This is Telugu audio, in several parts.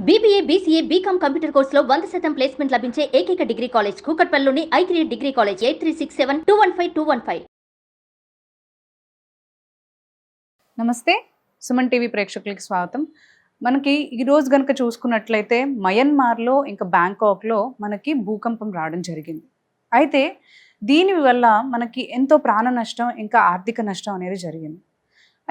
BBA, BCA, BCom కంప్యూటర్ కోర్సులో 100% ప్లేస్మెంట్ లభించే ఏకైక డిగ్రీ కాలేజ్ కూకట్పల్లిలోని i3 డిగ్రీ కాలేజ్ 8367215215. నమస్తే, సుమన్ టీవీ ప్రేక్షకులకి స్వాగతం. మనకి ఈరోజు కనుక చూసుకున్నట్లయితే మయన్మార్లో ఇంకా బ్యాంకాక్లో మనకి భూకంపం రావడం జరిగింది. అయితే దీనివల్ల మనకి ఎంతో ప్రాణ నష్టం ఇంకా ఆర్థిక నష్టం అనేది జరిగింది.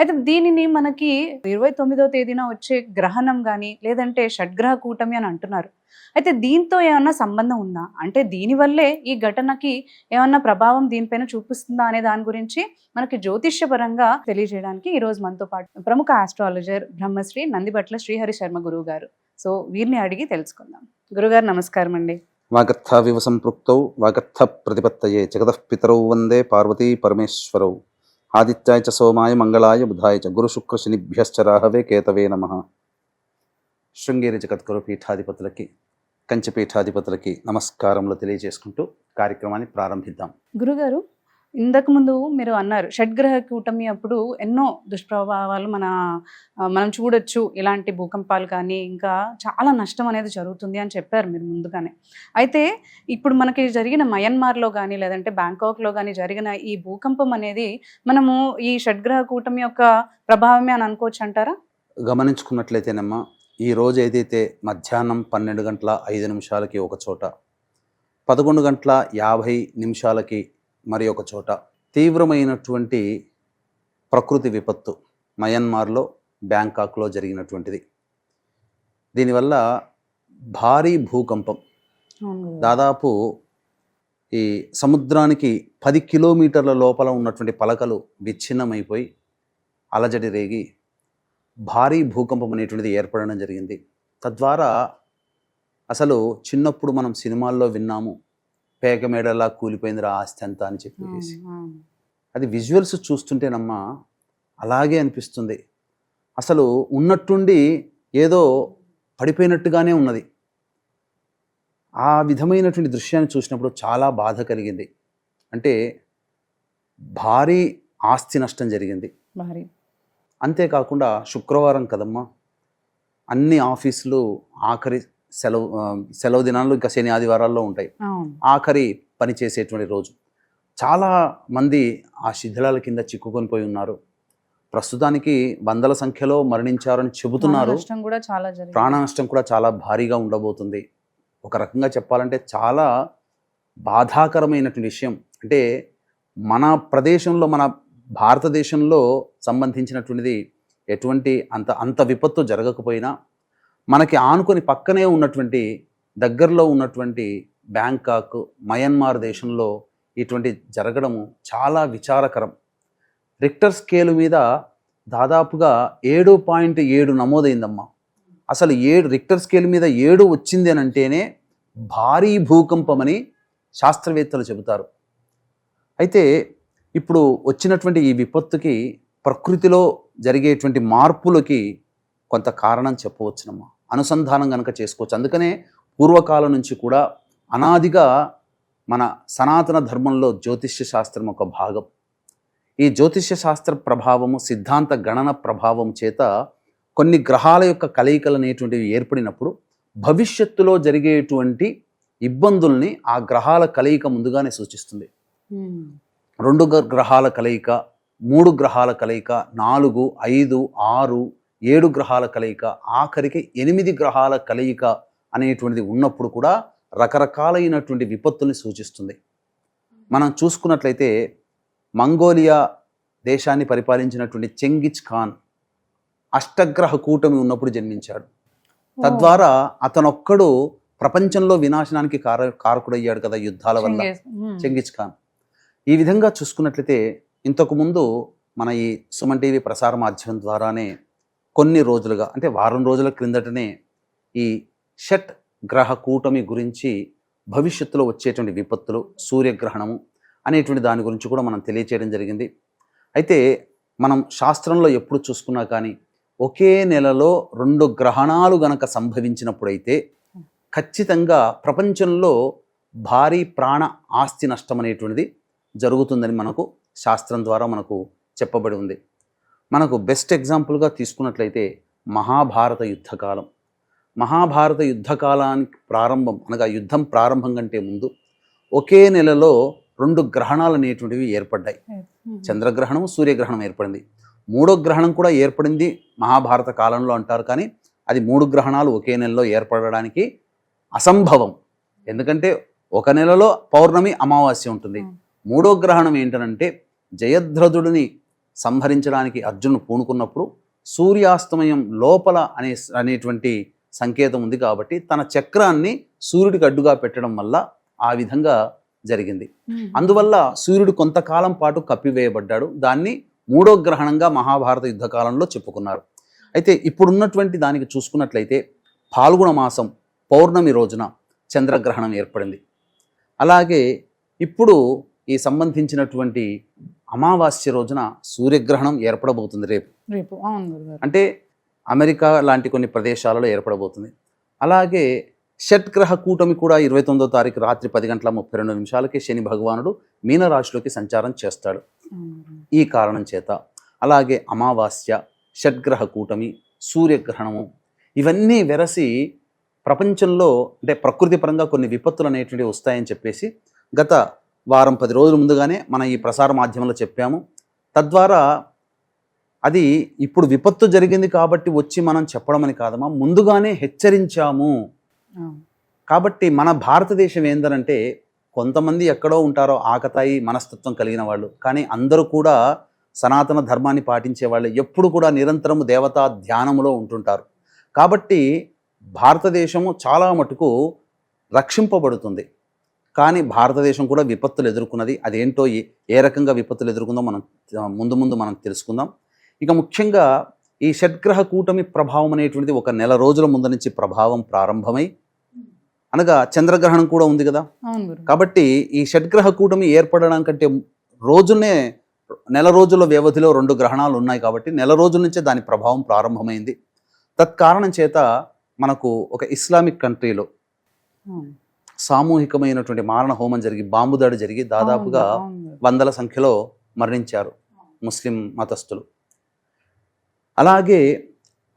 అయితే దీనిని మనకి 29వ తేదీన వచ్చే గ్రహణం కానీ లేదంటే షడ్గ్రహ కూటమి అని అంటున్నారు. అయితే దీంతో ఏమన్నా సంబంధం ఉందా, అంటే దీనివల్లే ఈ ఘటనకి ఏమన్నా ప్రభావం దీనిపైన చూపిస్తుందా అనే దాని గురించి మనకి జ్యోతిష్యపరంగా తెలియజేయడానికి ఈరోజు మనతో పాటు ప్రముఖ ఆస్ట్రాలజర్ బ్రహ్మశ్రీ నందిబట్ల శ్రీహరి శర్మ గురువు గారు. సో వీరిని అడిగి తెలుసుకుందాం. గురుగారు నమస్కారం అండి. వాగర్థావివ సంపృక్తౌ వాగర్థ ప్రతిపత్తయే జగతః పితరౌ వందే పార్వతీ పరమేశ్వరౌ ఆదిత్యాయ చ సోమాయ మంగళాయ బుధాయ చ గురు శుక్ర శనిభ్యశ్చ రాహవే కేతవే నమః. శృంగేరి జగద్గురు పీఠాధిపతులకి కంచి పీఠాధిపతులకి నమస్కారములు తెలియజేసుకుంటూ కార్యక్రమాన్ని ప్రారంభిద్దాం. గురుగారు, ఇంతకు ముందు మీరు అన్నారు షడ్గ్రహ కూటమి అప్పుడు ఎన్నో దుష్ప్రభావాలు మనం చూడొచ్చు, ఇలాంటి భూకంపాలు కానీ ఇంకా చాలా నష్టం అనేది జరుగుతుంది అని చెప్పారు మీరు ముందుగానే. అయితే ఇప్పుడు మనకి జరిగిన మయన్మార్లో కానీ లేదంటే బ్యాంకాక్లో కానీ జరిగిన ఈ భూకంపం అనేది మనము ఈ షడ్గ్రహ కూటమి యొక్క ప్రభావమే అని అనుకోవచ్చు అంటారా? గమనించుకున్నట్లయితేనమ్మా, ఈ రోజు ఏదైతే మధ్యాహ్నం 12:05 ఒక చోట, 11:50 మరి ఒక చోట తీవ్రమైనటువంటి ప్రకృతి విపత్తు మయన్మార్లో బ్యాంకాక్లో జరిగినటువంటిది. దీనివల్ల భారీ భూకంపం, దాదాపు ఈ సముద్రానికి 10 కిలోమీటర్ల లోపల ఉన్నటువంటి పలకలు విచ్ఛిన్నమైపోయి అలజడి రేగి భారీ భూకంపం అనేటువంటిది ఏర్పడడం జరిగింది. తద్వారా అసలు చిన్నప్పుడు మనం సినిమాల్లో విన్నాము, పేక మేడలా కూలిపోయిందిరా ఆస్తి అంతా అని చెప్పేసి. అది విజువల్స్ చూస్తుంటేనమ్మా అలాగే అనిపిస్తుంది. అసలు ఉన్నట్టుండి ఏదో పడిపోయినట్టుగానే ఉన్నది. ఆ విధమైనటువంటి దృశ్యాన్ని చూసినప్పుడు చాలా బాధ కలిగింది. అంటే భారీ ఆస్తి నష్టం జరిగింది. అంతేకాకుండా శుక్రవారం కదమ్మా, అన్ని ఆఫీసులు ఆఖరి సెలవు దినాలు ఇంకా శని ఆదివారాల్లో ఉంటాయి. ఆఖరి పని చేసేటువంటి రోజు. చాలా మంది ఆ శిథిలాల కింద చిక్కుకొని పోయి ఉన్నారు. ప్రస్తుతానికి వందల సంఖ్యలో మరణించారని చెబుతున్నారు. ప్రాణ నష్టం కూడా చాలా భారీగా ఉండబోతుంది. ఒక రకంగా చెప్పాలంటే చాలా బాధాకరమైనటువంటి విషయం. అంటే మన ప్రదేశంలో, మన భారతదేశంలో సంబంధించినటువంటిది ఎటువంటి అంత విపత్తు జరగకపోయినా మనకి ఆనుకొని పక్కనే ఉన్నటువంటి దగ్గరలో ఉన్నటువంటి బ్యాంకాక్, మయన్మార్ దేశంలో ఇటువంటి జరగడము చాలా విచారకరం. రిక్టర్ స్కేలు మీద దాదాపుగా 7.7 నమోదైందమ్మా. అసలు 7 రిక్టర్ స్కేల్ మీద 7 వచ్చింది అని అంటేనే భారీ భూకంపమని శాస్త్రవేత్తలు చెబుతారు. అయితే ఇప్పుడు వచ్చినటువంటి ఈ విపత్తుకి ప్రకృతిలో జరిగేటువంటి మార్పులకి కొంత కారణం చెప్పవచ్చునమ్మా, అనుసంధానం కనుక చేసుకోవచ్చు. అందుకనే పూర్వకాలం నుంచి కూడా అనాదిగా మన సనాతన ధర్మంలో జ్యోతిష్య శాస్త్రం ఒక భాగం. ఈ జ్యోతిష్య శాస్త్ర ప్రభావము, సిద్ధాంత గణన ప్రభావం చేత కొన్ని గ్రహాల యొక్క కలయికలు అనేటువంటివి ఏర్పడినప్పుడు భవిష్యత్తులో జరిగేటువంటి ఇబ్బందుల్ని ఆ గ్రహాల కలయిక ముందుగానే సూచిస్తుంది. 2 గ్రహాల కలయిక, 3 గ్రహాల కలయిక, 4, 5, 6, 7 గ్రహాల కలయిక, ఆఖరికి 8 గ్రహాల కలయిక అనేటువంటిది ఉన్నప్పుడు కూడా రకరకాలైనటువంటి విపత్తుల్ని సూచిస్తుంది. మనం చూసుకున్నట్లయితే మంగోలియా దేశాన్ని పరిపాలించినటువంటి చెంగిజ్ ఖాన్ అష్టగ్రహ కూటమి ఉన్నప్పుడు జన్మించాడు. తద్వారా అతనొక్కడు ప్రపంచంలో వినాశనానికి కారకుడయ్యాడు కదా యుద్ధాల వల్ల, చెంగిజ్ ఖాన్. ఈ విధంగా చూసుకున్నట్లయితే ఇంతకుముందు మన ఈ సుమన్ టీవీ ప్రసార మాధ్యమం ద్వారానే కొన్ని రోజులుగా, అంటే వారం రోజుల క్రిందటనే ఈ షట్ గ్రహ కూటమి గురించి, భవిష్యత్తులో వచ్చేటువంటి విపత్తులు, సూర్యగ్రహణము అనేటువంటి దాని గురించి కూడా మనం తెలియచేయడం జరిగింది. అయితే మనం శాస్త్రంలో ఎప్పుడు చూసుకున్నా కానీ ఒకే నెలలో 2 గ్రహణాలు గనక సంభవించినప్పుడైతే ఖచ్చితంగా ప్రపంచంలో భారీ ప్రాణ ఆస్తి నష్టం అనేటువంటిది జరుగుతుందని మనకు శాస్త్రం ద్వారా మనకు చెప్పబడి ఉంది. మనకు బెస్ట్ ఎగ్జాంపుల్గా తీసుకున్నట్లయితే మహాభారత యుద్ధకాలం. మహాభారత యుద్ధకాలానికి ప్రారంభం అనగా యుద్ధం ప్రారంభం కంటే ముందు ఒకే నెలలో 2 గ్రహణాలు అనేటువంటివి ఏర్పడ్డాయి. చంద్రగ్రహణం, సూర్యగ్రహణం ఏర్పడింది. 3వ గ్రహణం కూడా ఏర్పడింది మహాభారత కాలంలో అంటారు. కానీ అది 3 గ్రహణాలు ఒకే నెలలో ఏర్పడడానికి అసంభవం. ఎందుకంటే ఒక నెలలో పౌర్ణమి, అమావాస్య ఉంటుంది. 3వ గ్రహణం ఏంటనంటే జయద్రథుడిని సంహరించడానికి అర్జునుడు పూనుకున్నప్పుడు సూర్యాస్తమయం లోపల అనేటువంటి సంకేతం ఉంది. కాబట్టి తన చక్రాన్ని సూర్యుడికి అడ్డుగా పెట్టడం వల్ల ఆ విధంగా జరిగింది. అందువల్ల సూర్యుడు కొంతకాలం పాటు కప్పివేయబడ్డాడు. దాన్ని 3వ గ్రహణంగా మహాభారత యుద్ధకాలంలో చెప్పుకున్నారు. అయితే ఇప్పుడున్నటువంటి దానికి చూసుకున్నట్లయితే పాల్గొన మాసం పౌర్ణమి రోజున చంద్రగ్రహణం ఏర్పడింది. అలాగే ఇప్పుడు ఈ సంబంధించినటువంటి అమావాస్య రోజున సూర్యగ్రహణం ఏర్పడబోతుంది రేపు. అంటే అమెరికా లాంటి కొన్ని ప్రదేశాలలో ఏర్పడబోతుంది. అలాగే షట్గ్రహ కూటమి కూడా 29వ తారీఖు రాత్రి 10:32 శని భగవానుడు మీనరాశిలోకి సంచారం చేస్తాడు. ఈ కారణం చేత అలాగే అమావాస్య, షట్గ్రహ కూటమి, సూర్యగ్రహణము ఇవన్నీ వెరసి ప్రపంచంలో అంటే ప్రకృతి పరంగా కొన్ని విపత్తులు అనేటువంటివి వస్తాయని చెప్పేసి గత వారం 10 రోజుల ముందుగానే మన ఈ ప్రసార మాధ్యమంలో చెప్పాము. తద్వారా అది ఇప్పుడు విపత్తు జరిగింది కాబట్టి వచ్చి మనం చెప్పడం అని కాదమ్మా, ముందుగానే హెచ్చరించాము. కాబట్టి మన భారతదేశం ఏందనంటే కొంతమంది ఎక్కడో ఉంటారో ఆకతాయి మనస్తత్వం కలిగిన వాళ్ళు, కానీ అందరూ కూడా సనాతన ధర్మాన్ని పాటించే వాళ్ళు, ఎప్పుడు కూడా నిరంతరము దేవతా ధ్యానములో ఉంటుంటారు. కాబట్టి భారతదేశము చాలా మటుకు రక్షింపబడుతుంది. కానీ భారతదేశం కూడా విపత్తులు ఎదుర్కొన్నది. అదేంటో ఏ రకంగా విపత్తులు ఎదుర్కొందో మనం ముందు మనం తెలుసుకుందాం. ఇక ముఖ్యంగా ఈ షట్గ్రహ కూటమి ప్రభావం అనేటువంటిది ఒక నెల రోజుల ముందు నుంచి ప్రభావం ప్రారంభమై, అనగా చంద్రగ్రహణం కూడా ఉంది కదా. కాబట్టి ఈ షట్గ్రహ కూటమి ఏర్పడడం కంటే రోజునే నెల రోజుల వ్యవధిలో 2 గ్రహణాలు ఉన్నాయి. కాబట్టి నెల రోజుల నుంచే దాని ప్రభావం ప్రారంభమైంది. తత్కారణం చేత మనకు ఒక ఇస్లామిక్ కంట్రీలో సామూహికమైనటువంటి మారణ హోమం జరిగి బాంబు దాడి జరిగి దాదాపుగా వందల సంఖ్యలో మరణించారు ముస్లిం మతస్థులు. అలాగే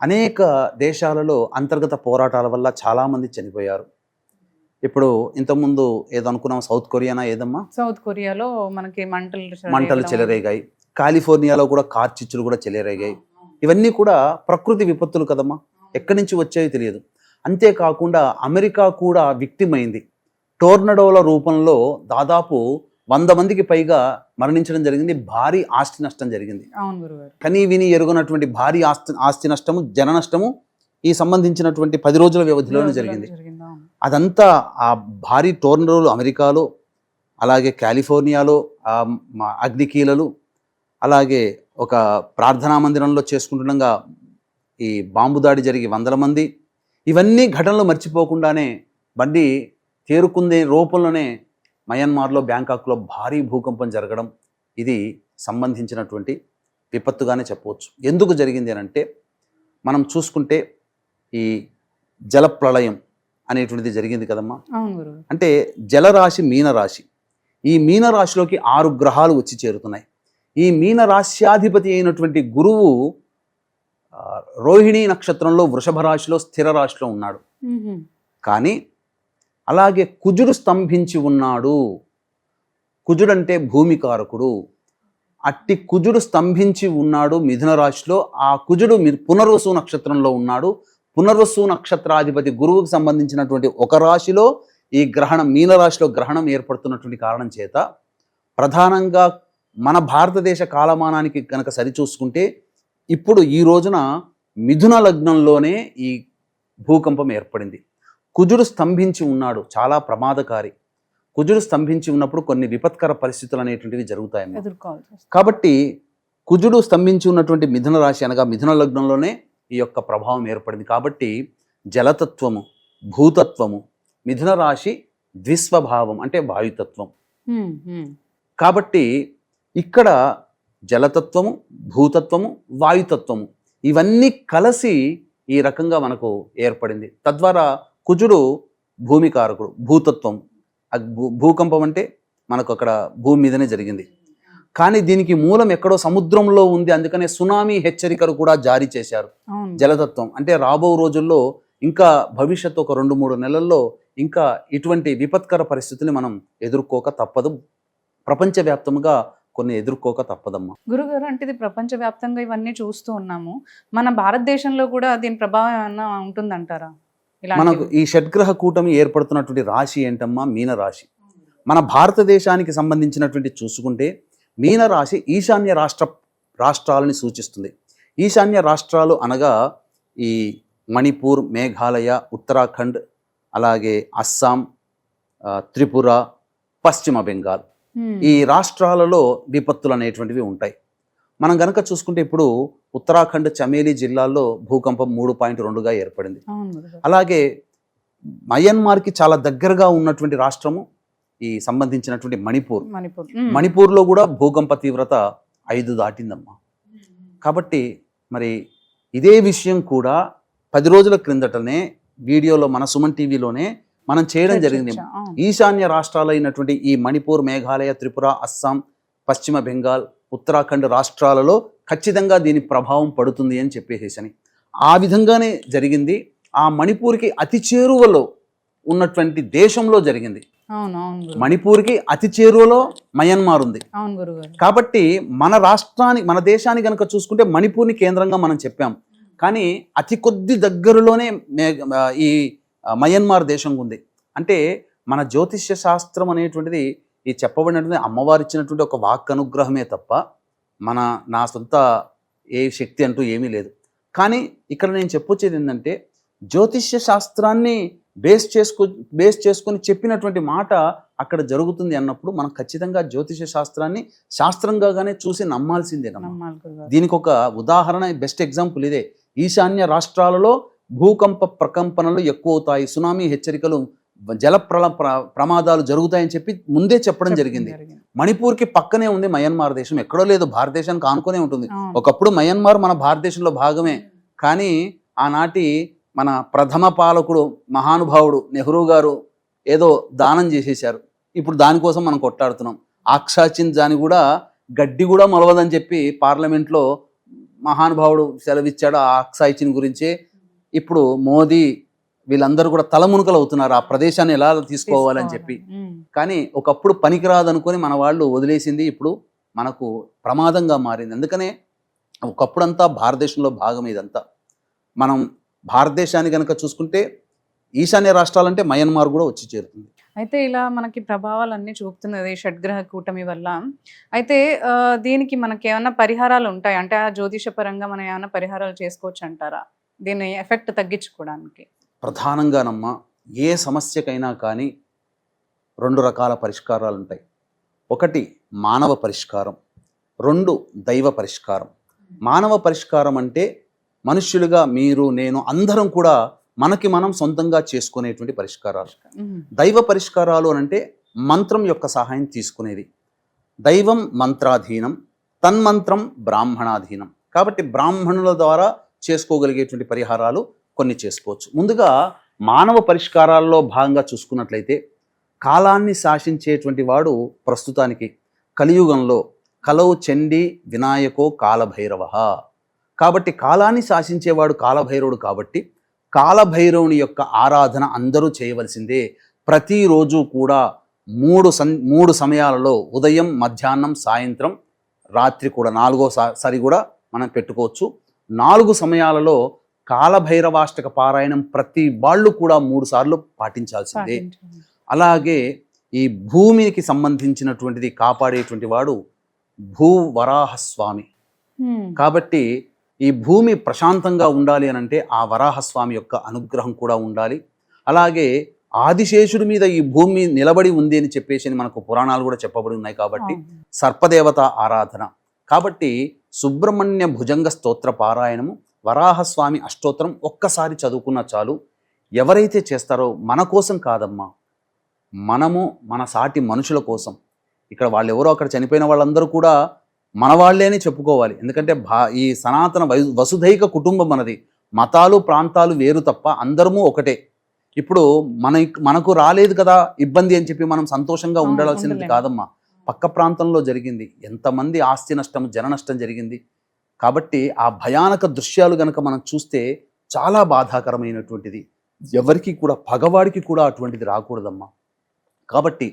అనేక దేశాలలో అంతర్గత పోరాటాల వల్ల చాలామంది చనిపోయారు. ఇప్పుడు ఇంతకుముందు ఏదో అనుకున్నాం, సౌత్ కొరియానా ఏదమ్మా, సౌత్ కొరియాలో మనకి మంటలు చెలరేగాయి. కాలిఫోర్నియాలో కూడా కార్చిచ్చులు కూడా చెలరేగాయి. ఇవన్నీ కూడా ప్రకృతి విపత్తులు కదమ్మా, ఎక్కడి నుంచి వచ్చాయో తెలియదు. అంతేకాకుండా అమెరికా కూడా విక్టిమ్ అయింది. టోర్నడోల రూపంలో దాదాపు 100 మందికి పైగా మరణించడం జరిగింది. భారీ ఆస్తి నష్టం జరిగింది. కనీ విని ఎరుగనటువంటి భారీ ఆస్తి నష్టము, జన నష్టము ఈ సంబంధించినటువంటి 10 రోజుల వ్యవధిలోనే జరిగింది. అదంతా ఆ భారీ టోర్నడోలు అమెరికాలో, అలాగే కాలిఫోర్నియాలో అగ్నికీలలు, అలాగే ఒక ప్రార్థనా మందిరంలో చేసుకుంటుండగా ఈ బాంబు దాడి జరిగి 100 మంది. ఇవన్నీ ఘటనలు మర్చిపోకుండానే బండి తేరుకుందే రూపంలోనే మయన్మార్లో, బ్యాంకాక్లో భారీ భూకంపం జరగడం ఇది సంబంధించినటువంటి విపత్తుగానే చెప్పవచ్చు. ఎందుకు జరిగింది అని అంటే మనం చూసుకుంటే ఈ జలప్రళయం అనేటువంటిది జరిగింది కదమ్మా. అంటే జలరాశి మీనరాశి, ఈ మీనరాశిలోకి 6 గ్రహాలు వచ్చి చేరుతున్నాయి. ఈ మీనరాశ్యాధిపతి అయినటువంటి గురువు రోహిణీ నక్షత్రంలో వృషభ రాశిలో స్థిర రాశిలో ఉన్నాడు. కానీ అలాగే కుజుడు స్తంభించి ఉన్నాడు. కుజుడంటే భూమికారకుడు. అట్టి కుజుడు స్తంభించి ఉన్నాడు మిథున రాశిలో. ఆ కుజుడు పునర్వసు నక్షత్రంలో ఉన్నాడు. పునర్వసు నక్షత్రాధిపతి గురువుకు సంబంధించినటువంటి ఒక రాశిలో ఈ గ్రహణం, మీనరాశిలో గ్రహణం ఏర్పడుతున్నటువంటి కారణం చేత ప్రధానంగా మన భారతదేశ కాలమానానికి కనుక సరిచూసుకుంటే ఇప్పుడు ఈ రోజున మిథున లగ్నంలోనే ఈ భూకంపం ఏర్పడింది. కుజుడు స్తంభించి ఉన్నాడు, చాలా ప్రమాదకారి. కుజుడు స్తంభించి ఉన్నప్పుడు కొన్ని విపత్కర పరిస్థితులు అనేటువంటివి జరుగుతాయి. కాబట్టి కుజుడు స్తంభించి ఉన్నటువంటి మిథున రాశి అనగా మిథున లగ్నంలోనే ఈ యొక్క ప్రభావం ఏర్పడింది. కాబట్టి జలతత్వము, భూతత్వము, మిథున రాశి ద్విస్వభావం అంటే వాయుతత్వం. కాబట్టి ఇక్కడ జలతత్వము, భూతత్వము, వాయుతత్వము ఇవన్నీ కలిసి ఈ రకంగా మనకు ఏర్పడింది. తద్వారా కుజుడు భూమికారకుడు, భూతత్వం. భూకంపం అంటే మనకు అక్కడ భూమి మీదనే జరిగింది. కానీ దీనికి మూలం ఎక్కడో సముద్రంలో ఉంది. అందుకనే సునామీ హెచ్చరికలు కూడా జారీ చేశారు. జలతత్వం అంటే రాబో రోజుల్లో ఇంకా భవిష్యత్తు ఒక 2-3 నెలల్లో ఇంకా ఇటువంటి విపత్కర పరిస్థితుల్ని మనం ఎదుర్కోక తప్పదు. ప్రపంచవ్యాప్తంగా కొన్ని ఎదుర్కోక తప్పదమ్మా. గురుగారు, అంటే ఇది ప్రపంచవ్యాప్తంగా ఇవన్నీ చూస్తూ ఉన్నాము. మన భారతదేశంలో కూడా దీని ప్రభావం ఏమన్నా ఉంటుందంటారా? మనకు ఈ షడ్గ్రహ కూటమి ఏర్పడుతున్నటువంటి రాశి ఏంటమ్మా? మీన రాశి. మన భారతదేశానికి సంబంధించినటువంటి చూసుకుంటే మీన రాశి ఈశాన్య రాష్ట్రాలని సూచిస్తుంది. ఈశాన్య రాష్ట్రాలు అనగా ఈ మణిపూర్, మేఘాలయ, ఉత్తరాఖండ్, అలాగే అస్సాం, త్రిపుర, పశ్చిమ బెంగాల్, ఈ రాష్ట్రాలలో విపత్తులు అనేటువంటివి ఉంటాయి. మనం గనక చూసుకుంటే ఇప్పుడు ఉత్తరాఖండ్ చమేలి జిల్లాల్లో భూకంపం 3.2గా ఏర్పడింది. అలాగే మయన్మార్కి చాలా దగ్గరగా ఉన్నటువంటి రాష్ట్రము ఈ సంబంధించినటువంటి మణిపూర్లో కూడా భూకంప తీవ్రత 5 దాటిందమ్మా. కాబట్టి మరి ఇదే విషయం కూడా 10 రోజుల క్రిందటనే వీడియోలో మన సుమన్ టీవీలోనే మనం చేయడం జరిగింది. ఈశాన్య రాష్ట్రాలైనటువంటి ఈ మణిపూర్, మేఘాలయ, త్రిపుర, అస్సాం, పశ్చిమ బెంగాల్, ఉత్తరాఖండ్ రాష్ట్రాలలో ఖచ్చితంగా దీని ప్రభావం పడుతుంది అని చెప్పేసేసని ఆ విధంగానే జరిగింది. ఆ మణిపూర్కి అతి చేరువలో ఉన్నటువంటి దేశంలో జరిగింది. మణిపూర్కి అతి చేరువలో మయన్మార్ ఉంది. కాబట్టి మన దేశాన్ని కనుక చూసుకుంటే మణిపూర్ని కేంద్రంగా మనం చెప్పాం. కానీ అతి కొద్ది దగ్గరలోనే ఈ మయన్మార్ దేశం ఉంది. అంటే మన జ్యోతిష్య శాస్త్రం అనేటువంటిది ఈ చెప్పబడినటువంటి అమ్మవారు ఇచ్చినటువంటి ఒక వాక్ అనుగ్రహమే తప్ప నా సొంత ఏ శక్తి అంటూ ఏమీ లేదు. కానీ ఇక్కడ నేను చెప్పొచ్చేది ఏంటంటే జ్యోతిష్య శాస్త్రాన్ని బేస్ చేసుకొని చెప్పినటువంటి మాట అక్కడ జరుగుతుంది అన్నప్పుడు మనం ఖచ్చితంగా జ్యోతిష శాస్త్రాన్ని శాస్త్రంగానే చూసి నమ్మాల్సిందే. దీనికి ఒక ఉదాహరణ, బెస్ట్ ఎగ్జాంపుల్ ఇదే. ఈశాన్య రాష్ట్రాలలో భూకంప ప్రకంపనలు ఎక్కువ అవుతాయి, సునామీ హెచ్చరికలు, జల ప్రమాదాలు జరుగుతాయని చెప్పి ముందే చెప్పడం జరిగింది. మణిపూర్కి పక్కనే ఉంది మయన్మార్ దేశం, ఎక్కడో లేదు, భారతదేశానికి ఆనుకునే ఉంటుంది. ఒకప్పుడు మయన్మార్ మన భారతదేశంలో భాగమే. కానీ ఆనాటి మన ప్రథమ పాలకుడు మహానుభావుడు నెహ్రూ గారు ఏదో దానం చేసేశారు. ఇప్పుడు దానికోసం మనం కొట్లాడుతున్నాం. ఆక్షాచిన్ దాని కూడా గడ్డి కూడా మొలవదని చెప్పి పార్లమెంట్లో మహానుభావుడు సెలవిచ్చాడు. ఆ ఆక్సాయిచిన్ గురించే ఇప్పుడు మోదీ వీళ్ళందరూ కూడా తలమునకలు అవుతున్నారు ఆ ప్రదేశాన్ని ఎలా తీసుకోవాలని చెప్పి. కానీ ఒకప్పుడు పనికిరాదనుకొని మన వాళ్ళు వదిలేసింది ఇప్పుడు మనకు ప్రమాదంగా మారింది. అందుకనే ఒకప్పుడంతా భారతదేశంలో భాగం ఇదంతా. మనం భారతదేశాన్ని కనుక చూసుకుంటే ఈశాన్య రాష్ట్రాలంటే మయన్మార్ కూడా వచ్చి చేరుతుంది. అయితే ఇలా మనకి ప్రభావాలన్నీ చూపుతున్నది షడ్గ్రహ కూటమి వల్ల. అయితే దీనికి మనకి ఏమైనా పరిహారాలు ఉంటాయి అంటే ఆ జ్యోతిష పరంగా మనం ఏమైనా పరిహారాలు చేసుకోవచ్చు అంటారా దీని ఎఫెక్ట్ తగ్గించుకోవడానికి? ప్రధానంగానమ్మా ఏ సమస్యకైనా కానీ 2 రకాల పరిష్కారాలు ఉంటాయి. ఒకటి మానవ పరిష్కారం, 2 దైవ పరిష్కారం. మానవ పరిష్కారం అంటే మనుష్యులుగా మీరు నేను అందరం కూడా మనకి మనం సొంతంగా చేసుకునేటువంటి పరిష్కారాలు. దైవ పరిష్కారాలు అనంటే మంత్రం యొక్క సహాయం తీసుకునేది. దైవం మంత్రాధీనం, తన్మంత్రం బ్రాహ్మణాధీనం. కాబట్టి బ్రాహ్మణుల ద్వారా చేసుకోగలిగేటువంటి పరిహారాలు కొన్ని చేసుకోవచ్చు. ముందుగా మానవ పరిష్కారాల్లో భాగంగా చూసుకున్నట్లయితే కాలాన్ని శాసించేటువంటి వాడు ప్రస్తుతానికి కలియుగంలో కలవు చండీ వినాయకో కాలభైరవ. కాబట్టి కాలాన్ని శాసించేవాడు కాలభైరవుడు. కాబట్టి కాలభైరవుని యొక్క ఆరాధన అందరూ చేయవలసిందే. ప్రతిరోజు కూడా 3 సమయాలలో ఉదయం, మధ్యాహ్నం, సాయంత్రం, రాత్రి కూడా 4వ కూడా మనం పెట్టుకోవచ్చు. 4 సమయాలలో కాలభైరవాష్టక పారాయణం ప్రతి వాళ్ళు కూడా 3 సార్లు పాటించాల్సిందే. అలాగే ఈ భూమికి సంబంధించినటువంటిది కాపాడేటువంటి వాడు భూవరాహస్వామి. కాబట్టి ఈ భూమి ప్రశాంతంగా ఉండాలి అని అంటే ఆ వరాహస్వామి యొక్క అనుగ్రహం కూడా ఉండాలి. అలాగే ఆదిశేషుడి మీద ఈ భూమి నిలబడి ఉంది అని చెప్పేసి మనకు పురాణాలు కూడా చెప్పబడి ఉన్నాయి. కాబట్టి సర్పదేవత ఆరాధన. కాబట్టి సుబ్రహ్మణ్య భుజంగ స్తోత్ర పారాయణము, వరాహస్వామి అష్టోత్తరం ఒక్కసారి చదువుకున్న చాలు. ఎవరైతే చేస్తారో మన కోసం కాదమ్మా, మనము మన సాటి మనుషుల కోసం. ఇక్కడ వాళ్ళు ఎవరో అక్కడ చనిపోయిన వాళ్ళందరూ కూడా మన వాళ్ళే అని చెప్పుకోవాలి. ఎందుకంటే ఈ సనాతన వసుధైక కుటుంబం మనది. మతాలు ప్రాంతాలు వేరు తప్ప అందరము ఒకటే. ఇప్పుడు మనకు రాలేదు కదా ఇబ్బంది అని చెప్పి మనం సంతోషంగా ఉండాల్సినది కాదమ్మా. పక్క ప్రాంతంలో జరిగింది, ఎంతమంది ఆస్తి నష్టం, జన నష్టం జరిగింది. కాబట్టి ఆ భయానక దృశ్యాలు గనక మనం చూస్తే చాలా బాధాకరమైనటువంటిది. ఎవరికి కూడా, పగవాడికి కూడా అటువంటిది రాకూడదమ్మా. కాబట్టి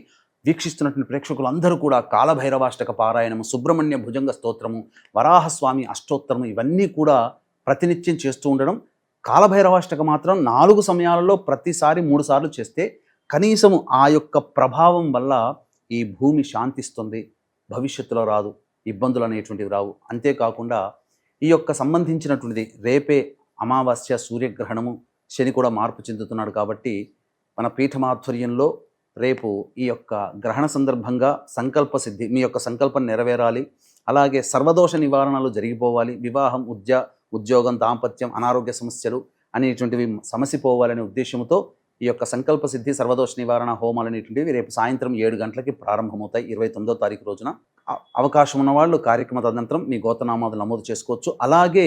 వీక్షిస్తున్నటువంటి ప్రేక్షకులందరూ కూడా కాలభైరవాష్టక పారాయణము, సుబ్రహ్మణ్య భుజంగ స్తోత్రము, వరాహస్వామి అష్టోత్తరము ఇవన్నీ కూడా ప్రతినిత్యం చేస్తూ ఉండడం. కాలభైరవాష్టక మాత్రం 4 సమయాలలో ప్రతిసారి 3 సార్లు చేస్తే కనీసము ఆ యొక్క ప్రభావం వల్ల ఈ భూమి శాంతిస్తుంది, భవిష్యత్తులో రాదు, ఇబ్బందులు అనేటువంటివి రావు. అంతేకాకుండా ఈ యొక్క సంబంధించినటువంటిది రేపే అమావాస్య, సూర్యగ్రహణము, శని కూడా మార్పు చెందుతున్నాడు. కాబట్టి మన పీఠమాధ్వర్యంలో రేపు ఈ యొక్క గ్రహణ సందర్భంగా సంకల్ప సిద్ధి, మీ యొక్క సంకల్పం నెరవేరాలి, అలాగే సర్వదోష నివారణలు జరిగిపోవాలి, వివాహం, ఉద్యోగం, దాంపత్యం, అనారోగ్య సమస్యలు అనేటువంటివి సమసిపోవాలనే ఉద్దేశంతో ఈ యొక్క సంకల్ప సిద్ధి, సర్వదోష నివారణ హోమాలు అనేటువంటివి రేపు సాయంత్రం 7 గంటలకి ప్రారంభమవుతాయి 29వ తారీఖు రోజున. అవకాశం ఉన్నవాళ్ళు కార్యక్రమ తదనంతరం మీ గోత్రనామాలు నమోదు చేసుకోవచ్చు. అలాగే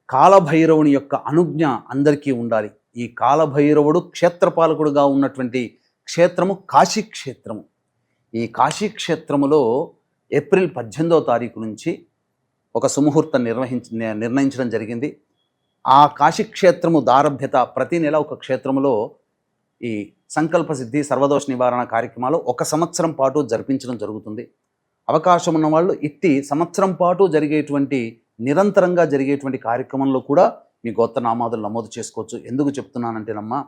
కాలభైరవుని యొక్క అనుజ్ఞ అందరికీ ఉండాలి. ఈ కాలభైరవుడు క్షేత్రపాలకుడుగా ఉన్నటువంటి క్షేత్రము కాశీ క్షేత్రము. ఈ కాశీ క్షేత్రములో ఏప్రిల్ 18వ తారీఖు నుంచి ఒక సుముహూర్తం నిర్ణయించడం జరిగింది. ఆ కాశీక్షేత్రము దారభ్యత ప్రతి నెల ఒక క్షేత్రములో ఈ సంకల్ప సిద్ధి, సర్వదోష నివారణ కార్యక్రమాలు 1 సంవత్సరం పాటు జరిపించడం జరుగుతుంది. అవకాశం ఉన్న వాళ్ళు ఇట్టి సంవత్సరం పాటు జరిగేటువంటి, నిరంతరంగా జరిగేటువంటి కార్యక్రమంలో కూడా మీ గోత్రనామాదులు నమోదు చేసుకోవచ్చు. ఎందుకు చెప్తున్నానంటేనమ్మా,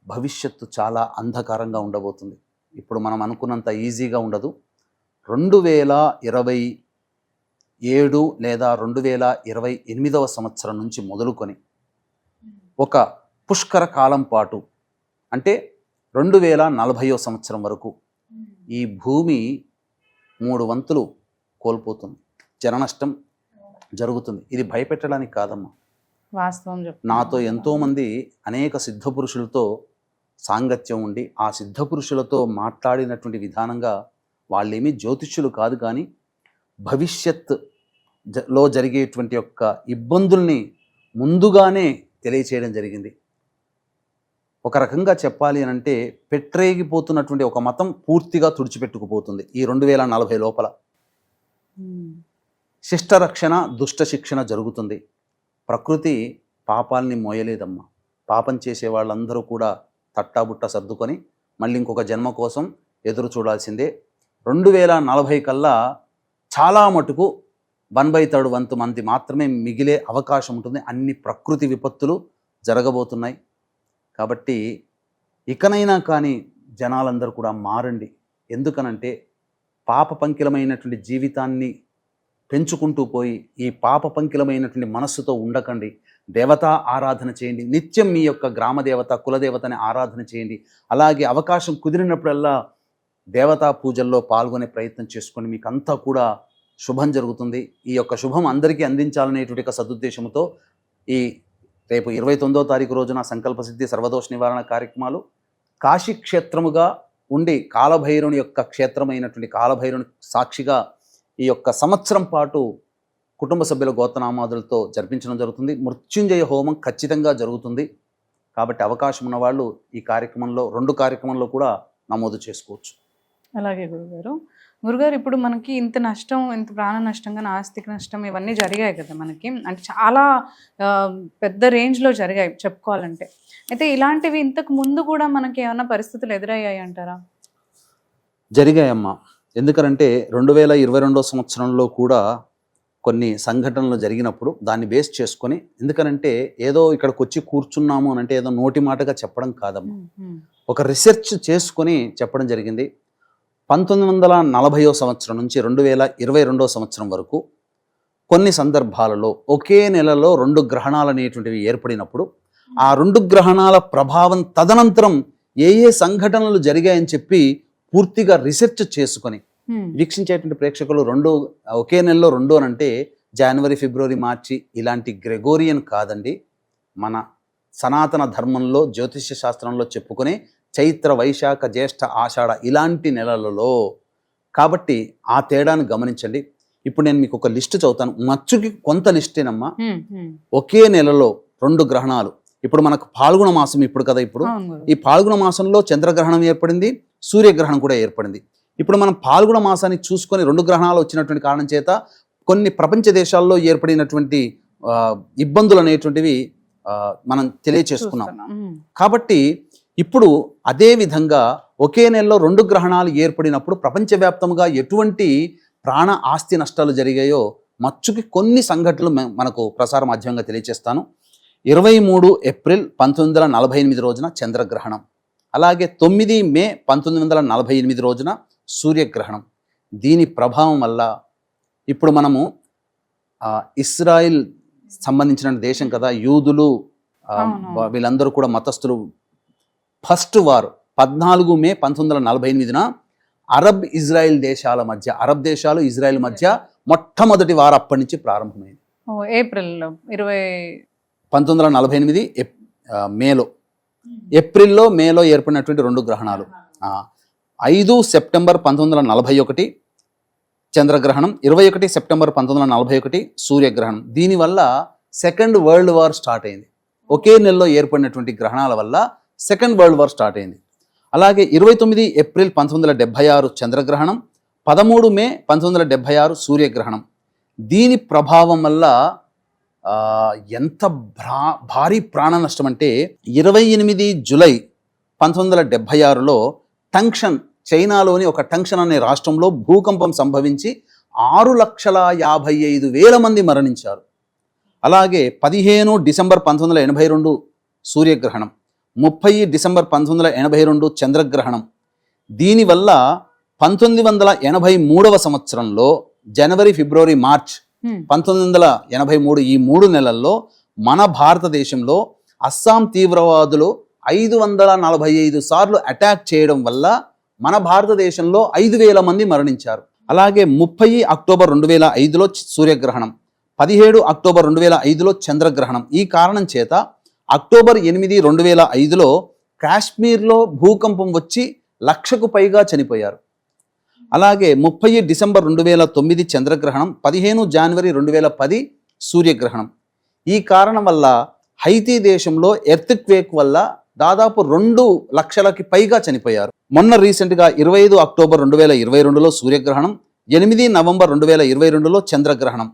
భవిష్యత్తు చాలా అంధకారంగా ఉండబోతుంది. ఇప్పుడు మనం అనుకున్నంత ఈజీగా ఉండదు. 2027 లేదా 2028వ సంవత్సరం నుంచి మొదలుకొని ఒక పుష్కర కాలం పాటు, అంటే 2040వ సంవత్సరం వరకు ఈ భూమి 3 వంతులు కోల్పోతుంది, జననష్టం జరుగుతుంది. ఇది భయపెట్టడానికి కాదమ్మా, వాస్తవం. నాతో ఎంతోమంది అనేక సిద్ధపురుషులతో సాంగత్యం ఉండి ఆ సిద్ధపురుషులతో మాట్లాడినటువంటి విధానంగా వాళ్ళేమీ జ్యోతిష్యులు కాదు, కానీ భవిష్యత్తులో జరిగేటువంటి యొక్క ఇబ్బందుల్ని ముందుగానే తెలియచేయడం జరిగింది. ఒక రకంగా చెప్పాలి అని అంటే, పెట్టరేగిపోతున్నటువంటి ఒక మతం పూర్తిగా తుడిచిపెట్టుకుపోతుంది ఈ 2040 లోపల. శిష్టరక్షణ, దుష్ట శిక్షణ జరుగుతుంది. ప్రకృతి పాపాల్ని మోయలేదమ్మా. పాపం చేసే వాళ్ళందరూ కూడా తట్టాబుట్ట సర్దుకొని మళ్ళీ ఇంకొక జన్మ కోసం ఎదురు చూడాల్సిందే. 2040 కల్లా చాలా మటుకు 1/3 వంతు మంది మాత్రమే మిగిలే అవకాశం ఉంటుంది. అన్ని ప్రకృతి విపత్తులు జరగబోతున్నాయి. కాబట్టి ఇకనైనా కానీ జనాలందరూ కూడా మారండి. ఎందుకనంటే పాప పంకిలమైనటువంటి జీవితాన్ని పెంచుకుంటూ పోయి ఈ పాప పంకిలమైనటువంటి మనస్సుతో ఉండకండి. దేవతా ఆరాధన చేయండి. నిత్యం మీ యొక్క గ్రామ దేవత, కులదేవతని ఆరాధన చేయండి. అలాగే అవకాశం కుదిరినప్పుడల్లా దేవతా పూజల్లో పాల్గొనే ప్రయత్నం చేసుకోండి. మీకు అంతా కూడా శుభం జరుగుతుంది. ఈ యొక్క శుభం అందరికీ అందించాలనేటువంటి ఒక సదుద్దేశంతో ఈ రేపు 29వ తారీఖు రోజున సంకల్ప సిద్ధి, సర్వదోష నివారణ కార్యక్రమాలు కాశీ క్షేత్రముగా ఉండి కాలభైరవుని యొక్క క్షేత్రమైనటువంటి కాలభైరవుని సాక్షిగా ఈ యొక్క సంవత్సరం పాటు కుటుంబ సభ్యుల గోత్రనామాదులతో జరిపించడం జరుగుతుంది. మృత్యుంజయ హోమం ఖచ్చితంగా జరుగుతుంది. కాబట్టి అవకాశం ఉన్నవాళ్ళు ఈ కార్యక్రమంలో 2 కార్యక్రమంలో కూడా నమోదు చేసుకోవచ్చు. అలాగే గురుగారు, ఇప్పుడు మనకి ఇంత నష్టం, ఇంత ప్రాణ నష్టంగా, ఆస్తిక నష్టం ఇవన్నీ జరిగాయి కదా మనకి, అంటే చాలా పెద్ద రేంజ్లో జరిగాయి చెప్పుకోవాలంటే. అయితే ఇలాంటివి ఇంతకు ముందు కూడా మనకి ఏమైనా పరిస్థితులు ఎదురయ్యాయి అంటారా? జరిగాయమ్మా. ఎందుకంటే 2022వ సంవత్సరంలో కూడా కొన్ని సంఘటనలు జరిగినప్పుడు దాన్ని బేస్ చేసుకొని, ఎందుకనంటే ఏదో ఇక్కడికి వచ్చి కూర్చున్నాము అని అంటే ఏదో నోటి మాటగా చెప్పడం కాదమ్మా, ఒక రీసెర్చ్ చేసుకొని చెప్పడం జరిగింది. 1940వ సంవత్సరం నుంచి 2022వ సంవత్సరం వరకు కొన్ని సందర్భాలలో ఒకే నెలలో 2 గ్రహణాలు అనేటువంటివి ఏర్పడినప్పుడు ఆ 2 గ్రహణాల ప్రభావం తదనంతరం ఏ సంఘటనలు జరిగాయని చెప్పి పూర్తిగా రీసెర్చ్ చేసుకొని వీక్షించేటువంటి ప్రేక్షకులు ఒకే నెలలో 2 అని అంటే జనవరి, ఫిబ్రవరి, మార్చి ఇలాంటి గ్రెగోరియన్ కాదండి. మన సనాతన ధర్మంలో, జ్యోతిష్య శాస్త్రంలో చెప్పుకునే చైత్ర, వైశాఖ, జ్యేష్ఠ, ఆషాఢ ఇలాంటి నెలలలో. కాబట్టి ఆ తేడాను గమనించండి. ఇప్పుడు నేను మీకు ఒక లిస్టు చదువుతాను. మచ్చుకి కొంత లిస్టేనమ్మా. ఒకే నెలలో 2 గ్రహణాలు. ఇప్పుడు మనకు పాల్గొన మాసం ఇప్పుడు కదా, ఇప్పుడు ఈ పాల్గొన మాసంలో చంద్రగ్రహణం ఏర్పడింది, సూర్యగ్రహణం కూడా ఏర్పడింది. ఇప్పుడు మనం పాల్గొన మాసాన్ని చూసుకొని 2 గ్రహణాలు వచ్చినటువంటి కారణం చేత కొన్ని ప్రపంచ దేశాల్లో ఏర్పడినటువంటి ఇబ్బందులు అనేటువంటివి మనం తెలియచేసుకున్నాం. చూస్తున్నాం. కాబట్టి ఇప్పుడు అదే విధంగా ఒకే నెలలో 2 గ్రహణాలు ఏర్పడినప్పుడు ప్రపంచవ్యాప్తంగా ఎటువంటి ప్రాణ ఆస్తి నష్టాలు జరిగాయో మచ్చుకి కొన్ని సంఘటనలు మనకు ప్రసార మాధ్యమంగా తెలియజేస్తాను. 23 ఏప్రిల్ 1948 రోజున చంద్రగ్రహణం, అలాగే 9 మే 1948 రోజున సూర్యగ్రహణం. దీని ప్రభావం వల్ల ఇప్పుడు మనము ఇస్రాయిల్ సంబంధించిన దేశం కదా, యూదులు వీళ్ళందరూ కూడా మతస్థులు. ఫస్ట్ వార్ 14 మే 1948న అరబ్ ఇజ్రాయిల్ దేశాల మధ్య, అరబ్ దేశాలు ఇజ్రాయిల్ మధ్య మొట్టమొదటి వార్ అప్పటి నుంచి ప్రారంభమైంది. ఏప్రిల్ 1948 మేలో, ఏప్రిల్లో మేలో ఏర్పడినటువంటి 2 గ్రహణాలు. 5 సెప్టెంబర్ 1941 చంద్రగ్రహణం, 21 సెప్టెంబర్ 1941 సూర్యగ్రహణం. దీనివల్ల సెకండ్ వరల్డ్ వార్ స్టార్ట్ అయింది. ఒకే నెలలో ఏర్పడినటువంటి గ్రహణాల వల్ల సెకండ్ వరల్డ్ వార్ స్టార్ట్ అయింది. అలాగే 29 ఏప్రిల్ 1976 చంద్రగ్రహణం, 13 మే 1976 సూర్యగ్రహణం. దీని ప్రభావం వల్ల ఎంత భారీ ప్రాణ నష్టం అంటే 28 జూలై 1976లో టంక్షన్, చైనాలోని ఒక టంక్షన్ అనే రాష్ట్రంలో భూకంపం సంభవించి 6,55,000 మంది మరణించారు. అలాగే 15 డిసెంబర్ 1982 సూర్యగ్రహణం, 30 డిసెంబర్ 1982 చంద్రగ్రహణం. దీనివల్ల 1983 సంవత్సరంలో జనవరి, ఫిబ్రవరి, మార్చ్ 1983 ఈ 3 నెలల్లో మన భారతదేశంలో అస్సాం తీవ్రవాదులు 545 సార్లు అటాక్ చేయడం వల్ల మన భారతదేశంలో 5,000 మంది మరణించారు. అలాగే 30 అక్టోబర్ 2005లో సూర్యగ్రహణం, 17 అక్టోబర్ 2005లో చంద్రగ్రహణం. ఈ కారణం చేత అక్టోబర్ 8, 2005లో కాశ్మీర్లో భూకంపం వచ్చి 1,00,000కు పైగా చనిపోయారు. అలాగే 30 డిసెంబర్ 2009 చంద్రగ్రహణం, 15 జనవరి 2010 సూర్యగ్రహణం. ఈ కారణం వల్ల హైతీ దేశంలో ఎర్త్క్వేక్ వల్ల దాదాపు 2,00,000కి పైగా చనిపోయారు. మొన్న రీసెంట్గా 25 అక్టోబర్ 2022లో సూర్యగ్రహణం, 8 నవంబర్ 2022లో చంద్రగ్రహణం.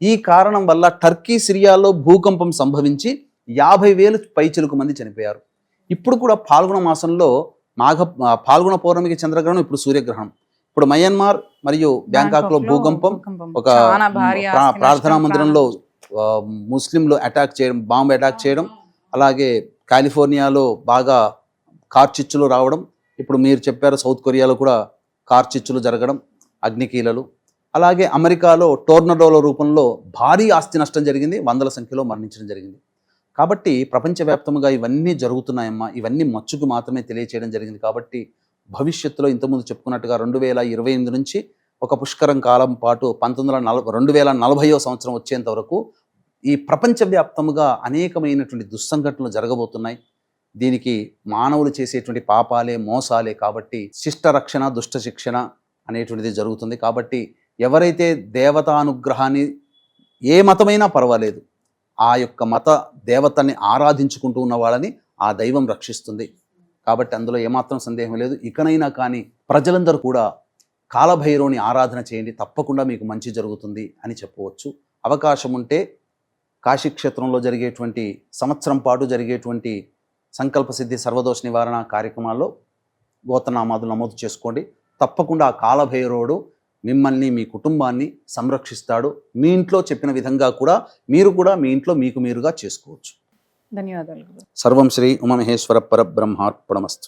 ఈ కారణం వల్ల టర్కీ, సిరియాలో భూకంపం సంభవించి 50,000 పైచిలుకు మంది చనిపోయారు. ఇప్పుడు కూడా పాల్గొన మాసంలో పాల్గొన పౌర్ణమికి చంద్రగ్రహణం, ఇప్పుడు సూర్యగ్రహణం. ఇప్పుడు మయన్మార్ మరియు బ్యాంకాక్లో భూకంపం, ఒక ప్రార్థనా మందిరంలో ముస్లింలు అటాక్ చేయడం, బాంబు అటాక్ చేయడం, అలాగే కాలిఫోర్నియాలో బాగా కార్చిచ్చులు రావడం, ఇప్పుడు మీరు చెప్పారు సౌత్ కొరియాలో కూడా కార్చిచ్చులు జరగడం, అగ్నికీలలు. అలాగే అమెరికాలో టోర్నడోల రూపంలో భారీ ఆస్తి నష్టం జరిగింది, 100ల సంఖ్యలో మరణించడం జరిగింది. కాబట్టి ప్రపంచవ్యాప్తంగా ఇవన్నీ జరుగుతున్నాయమ్మా. ఇవన్నీ మచ్చుకు మాత్రమే తెలియచేయడం జరిగింది. కాబట్టి భవిష్యత్తులో ఇంతకుముందు చెప్పుకున్నట్టుగా 2028 నుంచి ఒక పుష్కరం కాలం పాటు 2040వ సంవత్సరం వచ్చేంత వరకు ఈ ప్రపంచవ్యాప్తంగా అనేకమైనటువంటి దుస్సంఘటనలు జరగబోతున్నాయి. దీనికి మానవులు చేసేటువంటి పాపాలే, మోసాలే. కాబట్టి శిష్ట రక్షణ, దుష్ట శిక్షణ అనేటువంటిది జరుగుతుంది. కాబట్టి ఎవరైతే దేవతానుగ్రహాన్ని, ఏ మతమైనా పర్వాలేదు, ఆ యొక్క మత దేవతని ఆరాధించుకుంటూ ఉన్న వాళ్ళని ఆ దైవం రక్షిస్తుంది. కాబట్టి అందులో ఏమాత్రం సందేహం లేదు. ఇకనైనా కానీ ప్రజలందరూ కూడా కాలభైరవుని ఆరాధన చేయండి, తప్పకుండా మీకు మంచి జరుగుతుంది అని చెప్పవచ్చు. అవకాశం ఉంటే కాశీక్షేత్రంలో జరిగేటువంటి సంవత్సరం పాటు జరిగేటువంటి సంకల్ప సిద్ధి, సర్వదోష నివారణ కార్యక్రమాల్లో గోత్రనామాదులు నమోదు చేసుకోండి. తప్పకుండా ఆ కాలభైరవుడు మిమ్మల్ని, మీ కుటుంబాన్ని సంరక్షిస్తాడు. మీ ఇంట్లో చెప్పిన విధంగా కూడా మీరు కూడా మీ ఇంట్లో మీకు మీరుగా చేసుకోవచ్చు. ధన్యవాదాలు. సర్వం శ్రీ ఉమామహేశ్వర పరబ్రహ్మార్పణమస్తు.